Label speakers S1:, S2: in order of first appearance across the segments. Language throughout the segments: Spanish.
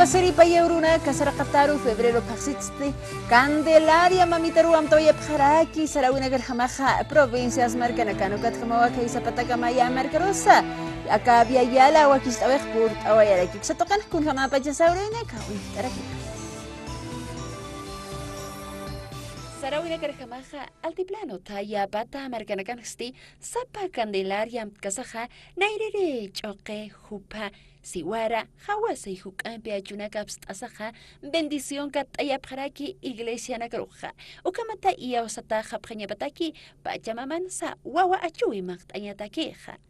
S1: Pasiri payeuruna kasaraqataru febrero paxitsti Candelaria mamitaru amtoya pjaraki sarawinagar jamaja provincias marcanacano katjamawaka y zapatakamaya marcarosa acá había yala wakis awek purt awayaraki sa tokan kun jamapacha saurina kawi taraki Sarawina karjamaja altiplano taya bata marcanacansti sapa Candelaria kasaja nairere choque jupa Siwara, hawasay hukampi ayunakaps asaja, bendición kataya paraki iglesia nagruja. Ukamata iya osata japjañabataki, pachamaman sa wawa achui magtañatakeja.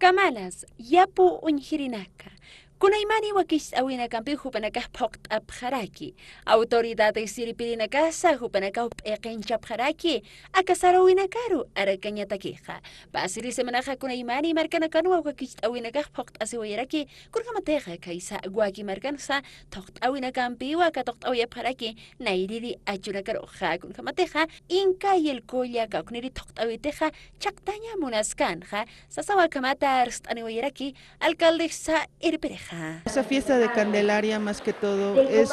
S1: Kamalas, yapu unjirinaka. Kunaimani wakis awina kampi hupanaka pokt apjaraki. Autoridades siripirina casa hupanaka upekencha apjaraki. Akasarawina karu arakanyatakija. Pasiri semanaja kunaimani markanakanu wakis awinaka pokt asiwayaraki. Kurkamateja kaisa guaki markansa tokt awina kampi waka tokt awya apjaraki. Nairiri achunakaroja kurkamateja. Inka y el koya kaukniri tokt awiteja. Chaktaña munaskanja. Sasawa kamata arstaniwayaraki. Alcaldesa irpereja.
S2: Esa fiesta de Candelaria más que todo es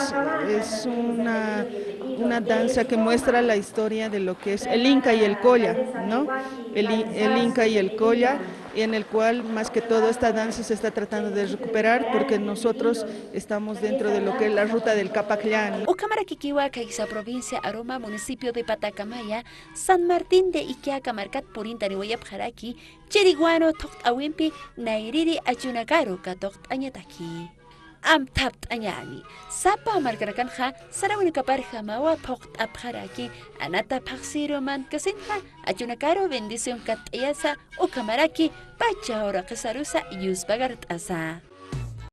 S2: una danza que muestra la historia de lo que es el Inca y el Colla, ¿no? El Inca y el Colla, en el cual más que todo esta danza se está tratando de recuperar porque nosotros estamos dentro de lo que es la ruta del Capaclán.
S1: Ucamara Kikiwa, Caiza provincia Aroma, municipio de Patacamaya, San Martín de Iquiaca, Marcat Purinta, Niwayap Jaraki, Cheriguano, Tokt Awimpi, Nairiri, Achunagaru, Katokt Anyataki. Am tapt anyani. Sapa markanakanja, sarawin kaparja mawa pokt apjaraki, anata paxiro man kasinja, achunakaro bendición katayasa, ukamaraki, pacha ora kesarusa yus bagart asa.